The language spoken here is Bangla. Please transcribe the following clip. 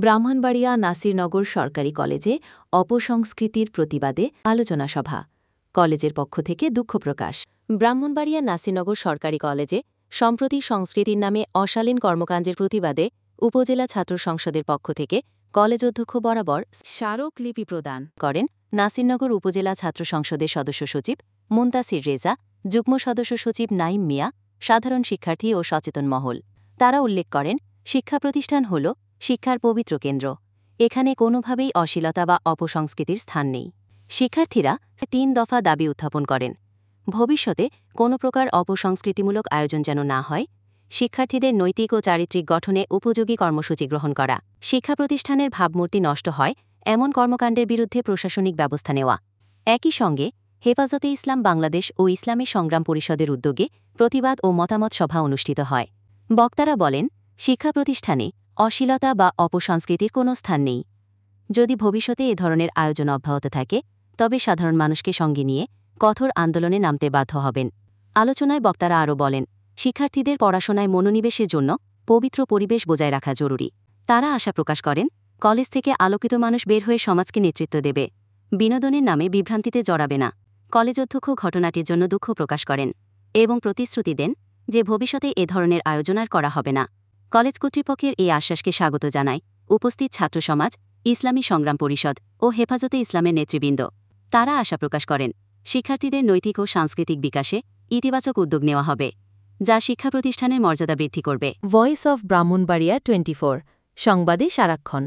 ব্রাহ্মণবাড়িয়া নাসিরনগর সরকারি কলেজে অপসংস্কৃতির প্রতিবাদে আলোচনা সভা। কলেজের পক্ষ থেকে দুঃখ প্রকাশ। ব্রাহ্মণবাড়িয়া নাসিরনগর সরকারি কলেজে সম্প্রতি সংস্কৃতির নামে অশালীন কর্মকাণ্ডের প্রতিবাদে উপজেলা ছাত্র সংসদের পক্ষ থেকে কলেজ অধ্যক্ষ বরাবর স্মারকলিপি প্রদান করেন নাসিরনগর উপজেলা ছাত্র সংসদের সদস্য সচিব মুনতাসির রেজা, যুগ্ম সদস্য সচিব নাইম মিয়া, সাধারণ শিক্ষার্থী ও সচেতন মহল। তারা উল্লেখ করেন, শিক্ষা প্রতিষ্ঠান হল শিক্ষার পবিত্র কেন্দ্র। এখানে কোনোভাবেই অশ্লীলতা বা অপসংস্কৃতির স্থান নেই। শিক্ষার্থীরা ৩ দফা দাবি উত্থাপন করেন। ভবিষ্যতে কোনো প্রকার অপসংস্কৃতিমূলক আয়োজন যেন না হয়, শিক্ষার্থীদের নৈতিক ও চারিত্রিক গঠনে উপযোগী কর্মসূচি গ্রহণ করা, শিক্ষা প্রতিষ্ঠানের ভাবমূর্তি নষ্ট হয় এমন কর্মকাণ্ডের বিরুদ্ধে প্রশাসনিক ব্যবস্থা নেওয়া। একই সঙ্গে হেফাজতে ইসলাম বাংলাদেশ ও ইসলামী সংগ্রাম পরিষদের উদ্যোগে প্রতিবাদ ও মতামত সভা অনুষ্ঠিত হয়। বক্তারা বলেন, শিক্ষা প্রতিষ্ঠানে অশ্লীলতা বা অপসংস্কৃতির কোনো স্থান নেই। যদি ভবিষ্যতে এ ধরনের আয়োজন অব্যাহত থাকে, তবে সাধারণ মানুষকে সঙ্গে নিয়ে কঠোর আন্দোলনে নামতে বাধ্য হবেন। আলোচনায় বক্তারা আরও বলেন, শিক্ষার্থীদের পড়াশোনায় মনোনিবেশের জন্য পবিত্র পরিবেশ বজায় রাখা জরুরি। তারা আশা প্রকাশ করেন, কলেজ থেকে আলোকিত মানুষ বের হয়ে সমাজকে নেতৃত্ব দেবে, বিনোদনের নামে বিভ্রান্তিতে জড়াবে না। কলেজ অধ্যক্ষ ঘটনাটির জন্য দুঃখ প্রকাশ করেন এবং প্রতিশ্রুতি দেন যে ভবিষ্যতে এ ধরনের আয়োজন আর করা হবে না। কলেজ কর্তৃপক্ষের এই আশ্বাসকে স্বাগত জানায় উপস্থিত ছাত্র সমাজ, ইসলামী সংগ্রাম পরিষদ ও হেফাজতে ইসলামের নেতৃবৃন্দ। তারা আশা প্রকাশ করেন, শিক্ষার্থীদের নৈতিক ও সাংস্কৃতিক বিকাশে ইতিবাচক উদ্যোগ নেওয়া হবে, যা শিক্ষা প্রতিষ্ঠানের মর্যাদা বৃদ্ধি করবে। ভয়েস অফ ব্রাহ্মণবাড়িয়া 24 সংবাদে সারাক্ষণ।